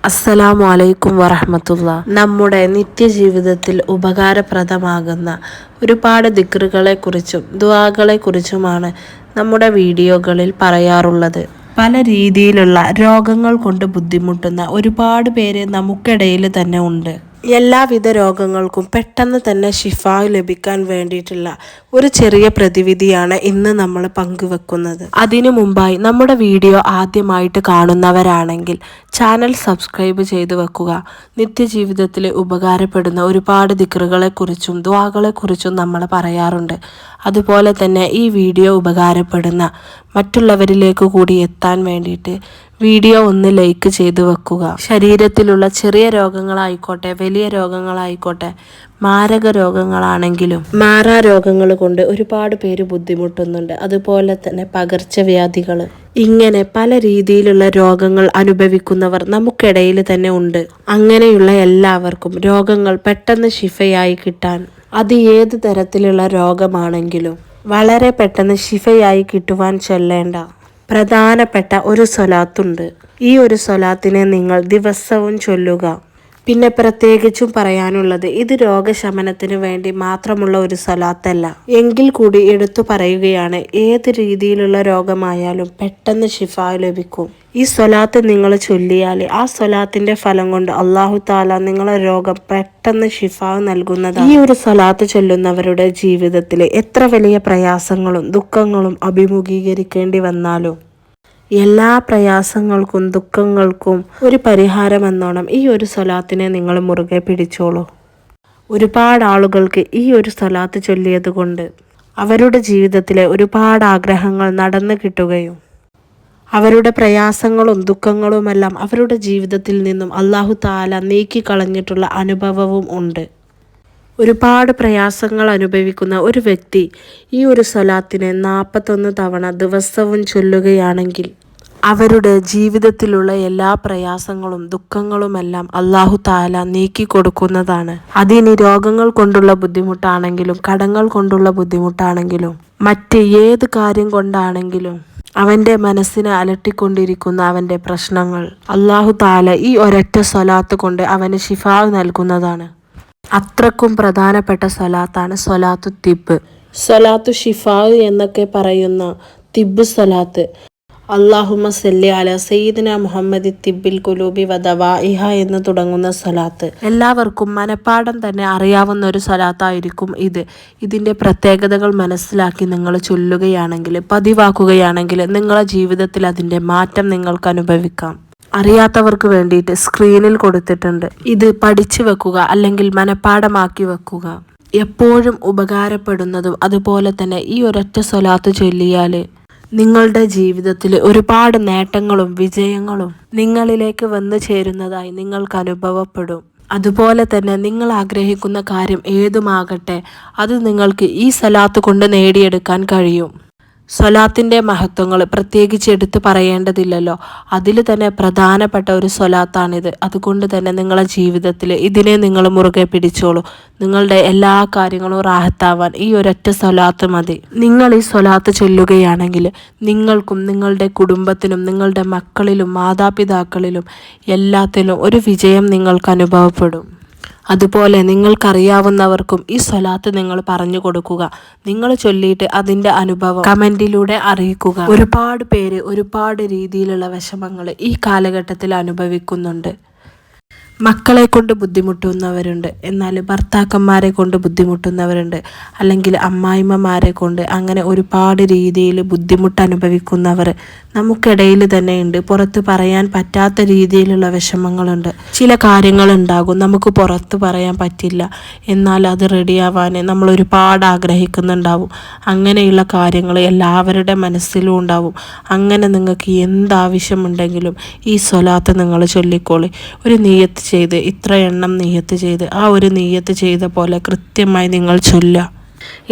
അസ്സലാമു അലൈക്കും വറഹ്മത്തുള്ളാ. നമ്മുടെ നിത്യജീവിതത്തിൽ ഉപകാരപ്രദമാകുന്ന ഒരുപാട് ദിക്റുകളെക്കുറിച്ചും ദുആകളെക്കുറിച്ചുമാണ് നമ്മുടെ വീഡിയോകളിൽ പറയാറുള്ളത്. പല രീതിയിലുള്ള രോഗങ്ങൾ കൊണ്ട് ബുദ്ധിമുട്ടുന്ന ഒരുപാട് പേര് നമുക്കിടയിൽ തന്നെ ഉണ്ട്. എല്ലാവിധ രോഗങ്ങൾക്കും പെട്ടെന്ന് തന്നെ ശിഫ ലഭിക്കാൻ വേണ്ടിയിട്ടുള്ള ഒരു ചെറിയ പ്രതിവിധിയാണ് ഇന്ന് നമ്മൾ പങ്കുവെക്കുന്നത്. അതിനു മുമ്പായി നമ്മുടെ വീഡിയോ ആദ്യമായിട്ട് കാണുന്നവരാണെങ്കിൽ ചാനൽ സബ്സ്ക്രൈബ് ചെയ്തു വെക്കുക. നിത്യജീവിതത്തിൽ ഉപകാരപ്പെടുന്ന ഒരുപാട് ദിക്റുകളെക്കുറിച്ചും ദുആകളെക്കുറിച്ചും നമ്മൾ പറയാറുണ്ട്. അതുപോലെ തന്നെ ഈ വീഡിയോ ഉപകാരപ്പെടുന്ന മറ്റുള്ളവരിലേക്ക് കൂടി എത്താൻ വേണ്ടിയിട്ട് വീഡിയോ ഒന്ന് ലൈക്ക് ചെയ്തു വെക്കുക. ശരീരത്തിലുള്ള ചെറിയ രോഗങ്ങളായിക്കോട്ടെ വലിയ രോഗങ്ങളായിക്കോട്ടെ മാരക രോഗങ്ങളാണെങ്കിലും മാറാ രോഗങ്ങൾ കൊണ്ട് ഒരുപാട് പേര് ബുദ്ധിമുട്ടുന്നുണ്ട്. അതുപോലെ തന്നെ പകർച്ചവ്യാധികൾ, ഇങ്ങനെ പല രീതിയിലുള്ള രോഗങ്ങൾ അനുഭവിക്കുന്നവർ നമുക്കിടയിൽ തന്നെ ഉണ്ട്. അങ്ങനെയുള്ള എല്ലാവർക്കും രോഗങ്ങൾ പെട്ടെന്ന് ശിഫയായി കിട്ടാൻ, അത് ഏത് തരത്തിലുള്ള രോഗമാണെങ്കിലും വളരെ പെട്ടെന്ന് ശിഫയായി കിട്ടുവാൻ ചൊല്ലേണ്ട പ്രധാനപ്പെട്ട ഒരു സ്വലാത്തുണ്ട്. ഈ ഒരു സ്വലാത്തിനെ നിങ്ങൾ ദിവസവും ചൊല്ലുക. പിന്നെ പ്രത്യേകിച്ചും പറയാനുള്ളത്, ഇത് രോഗശമനത്തിന് വേണ്ടി മാത്രമുള്ള ഒരു സ്വലാത്തല്ല. എങ്കിൽ കൂടി എടുത്തു പറയുകയാണ്, ഏത് രീതിയിലുള്ള രോഗമായാലും പെട്ടെന്ന് ശിഫ ലഭിക്കും. ഈ സ്വലാത്ത് നിങ്ങൾ ചൊല്ലിയാൽ ആ സ്വലാത്തിന്റെ ഫലം കൊണ്ട് അല്ലാഹു തആല നിങ്ങളെ രോഗം പെട്ടെന്ന് ശിഫ നൽകുന്നതാണ്. ഈ ഒരു സ്വലാത്ത് ചൊല്ലുന്നവരുടെ ജീവിതത്തിൽ എത്ര വലിയ പ്രയാസങ്ങളും ദുഃഖങ്ങളും അഭിമുഖീകരിക്കേണ്ടി വന്നാലും എല്ലാ പ്രയാസങ്ങൾക്കും ദുഃഖങ്ങൾക്കും ഒരു പരിഹാരമെന്നോണം ഈ ഒരു സ്വലാത്തിനെ നിങ്ങൾ മുറുകെ പിടിച്ചോളൂ. ഒരുപാട് ആളുകൾക്ക് ഈ ഒരു സ്വലാത്ത് ചൊല്ലിയത് കൊണ്ട് അവരുടെ ജീവിതത്തിലെ ഒരുപാട് ആഗ്രഹങ്ങൾ നടന്നു കിട്ടുകയും അവരുടെ പ്രയാസങ്ങളും ദുഃഖങ്ങളുമെല്ലാം അവരുടെ ജീവിതത്തിൽ നിന്നും അല്ലാഹു തആല നീക്കിക്കളഞ്ഞിട്ടുള്ള അനുഭവവും ഉണ്ട്. ഒരുപാട് പ്രയാസങ്ങൾ അനുഭവിക്കുന്ന ഒരു വ്യക്തി ഈ ഒരു സ്വലാത്തിനെ 41 തവണ ദിവസവും ചൊല്ലുകയാണെങ്കിൽ അവരുടെ ജീവിതത്തിലുള്ള എല്ലാ പ്രയാസങ്ങളും ദുഃഖങ്ങളുമെല്ലാം അല്ലാഹു തആല നീക്കി കൊടുക്കുന്നതാണ്. അതിനി രോഗങ്ങൾ കൊണ്ടുള്ള ബുദ്ധിമുട്ടാണെങ്കിലും കടങ്ങൾ കൊണ്ടുള്ള ബുദ്ധിമുട്ടാണെങ്കിലും മറ്റ് ഏത് കാര്യം കൊണ്ടാണെങ്കിലും അവൻ്റെ മനസ്സിനെ അലട്ടിക്കൊണ്ടിരിക്കുന്ന അവൻ്റെ പ്രശ്നങ്ങൾ അല്ലാഹു തആല ഈ ഒരൊറ്റ സ്വലാത്ത് കൊണ്ട് അവന് ശിഫ നൽകുന്നതാണ്. അത്രക്കും പ്രധാനപ്പെട്ട സ്വലാത്താണ് സ്വലാത്തു തിബ്, സ്വലാത്തു ഷിഫ എന്നൊക്കെ പറയുന്ന തിബ് സ്വലാത്ത്. അല്ലാഹുമ്മ സല്ലി അലാ സയ്യിദിന മുഹമ്മദി തിബ്ബിൽ ഖുലൂബി വദവാഇഹ എന്ന് തുടങ്ങുന്ന സ്വലാത്ത് എല്ലാവർക്കും മനപ്പാഠം തന്നെ അറിയാവുന്ന ഒരു സ്വലാത്തായിരിക്കും ഇത്. ഇതിൻ്റെ പ്രത്യേകതകൾ മനസ്സിലാക്കി നിങ്ങൾ ചൊല്ലുകയാണെങ്കിൽ, പതിവാക്കുകയാണെങ്കിൽ നിങ്ങളുടെ ജീവിതത്തിൽ അതിൻ്റെ മാറ്റം നിങ്ങൾക്ക് അനുഭവിക്കാം. അറിയാത്തവർക്ക് വേണ്ടിയിട്ട് സ്ക്രീനിൽ കൊടുത്തിട്ടുണ്ട്. ഇത് പഠിച്ചു വെക്കുക, അല്ലെങ്കിൽ മനപ്പാഠമാക്കി വെക്കുക. എപ്പോഴും ഉപകാരപ്പെടുന്നതും അതുപോലെ തന്നെ ഈ ഒരൊറ്റ സ്വലാത്ത് ചൊല്ലിയാൽ നിങ്ങളുടെ ജീവിതത്തിൽ ഒരുപാട് നേട്ടങ്ങളും വിജയങ്ങളും നിങ്ങളിലേക്ക് വന്നു ചേരുന്നതായി നിങ്ങൾക്ക് അനുഭവപ്പെടും. അതുപോലെ തന്നെ നിങ്ങൾ ആഗ്രഹിക്കുന്ന കാര്യം ഏതുമാകട്ടെ അത് നിങ്ങൾക്ക് ഈ സ്വലാത്ത് കൊണ്ട് നേടിയെടുക്കാൻ കഴിയും. സ്വലാത്തിൻ്റെ മഹത്വങ്ങൾ പ്രത്യേകിച്ച് എടുത്തു പറയേണ്ടതില്ലല്ലോ. അതിൽ തന്നെ പ്രധാനപ്പെട്ട ഒരു സ്വലാത്താണിത്. അതുകൊണ്ട് തന്നെ നിങ്ങളുടെ ജീവിതത്തിൽ ഇതിനെ നിങ്ങൾ മുറുകെ പിടിച്ചോളൂ. നിങ്ങളുടെ എല്ലാ കാര്യങ്ങളും റാഹത്താവാൻ ഈ ഒരൊറ്റ സ്വലാത്ത് മതി. നിങ്ങൾ ഈ സ്വലാത്ത് ചൊല്ലുകയാണെങ്കിൽ നിങ്ങൾക്കും നിങ്ങളുടെ കുടുംബത്തിനും നിങ്ങളുടെ മക്കളിലും മാതാപിതാക്കളിലും എല്ലാത്തിലും ഒരു വിജയം നിങ്ങൾക്ക് അനുഭവപ്പെടും. അതുപോലെ നിങ്ങൾക്കറിയാവുന്നവർക്കും ഈ സ്വലാത്ത് നിങ്ങൾ പറഞ്ഞു കൊടുക്കുക. നിങ്ങൾ ചൊല്ലിയിട്ട് അതിൻ്റെ അനുഭവം കമൻറ്റിലൂടെ അറിയിക്കുക. ഒരുപാട് പേര് ഒരുപാട് രീതിയിലുള്ള വിഷമങ്ങൾ ഈ കാലഘട്ടത്തിൽ അനുഭവിക്കുന്നുണ്ട്. മക്കളെ കൊണ്ട് ബുദ്ധിമുട്ടുന്നവരുണ്ട്, എന്നാൽ ഭർത്താക്കന്മാരെ കൊണ്ട് ബുദ്ധിമുട്ടുന്നവരുണ്ട്, അല്ലെങ്കിൽ അമ്മായിമ്മമാരെ കൊണ്ട്, അങ്ങനെ ഒരുപാട് രീതിയിൽ ബുദ്ധിമുട്ട് അനുഭവിക്കുന്നവർ നമുക്കിടയിൽ തന്നെ ഉണ്ട്. പുറത്ത് പറയാൻ പറ്റാത്ത രീതിയിലുള്ള വിഷമങ്ങളുണ്ട്. ചില കാര്യങ്ങളുണ്ടാകും നമുക്ക് പുറത്ത് പറയാൻ പറ്റില്ല, എന്നാൽ അത് റെഡിയാവാൻ നമ്മൾ ഒരുപാട് ആഗ്രഹിക്കുന്നുണ്ടാവും. അങ്ങനെയുള്ള കാര്യങ്ങൾ എല്ലാവരുടെ മനസ്സിലും ഉണ്ടാവും. അങ്ങനെ നിങ്ങൾക്ക് എന്താവശ്യമുണ്ടെങ്കിലും ഈ സ്വലാത്ത് നിങ്ങൾ ചൊല്ലിക്കോളി. ഒരു നിയ്യത്ത് ചെയ്ത് ഇത്ര എണ്ണം നിയ്യത്ത് ചെയ്ത് ആ ഒരു നിയ്യത്ത് ചെയ്ത പോലെ കൃത്യമായി നിങ്ങൾ ചൊല്ലുക.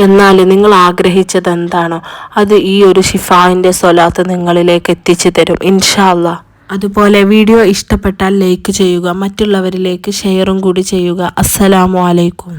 എന്നാൽ നിങ്ങൾ ആഗ്രഹിച്ചത് എന്താണോ അത് ഈ ഒരു ഷിഫാവിൻ്റെ സ്വലാത്ത് നിങ്ങളിലേക്ക് എത്തിച്ചു തരും ഇൻഷാ അല്ലാഹ്. അതുപോലെ വീഡിയോ ഇഷ്ടപ്പെട്ടാൽ ലൈക്ക് ചെയ്യുക, മറ്റുള്ളവരിലേക്ക് ഷെയറും കൂടി ചെയ്യുക. അസ്സലാമു അലൈക്കും.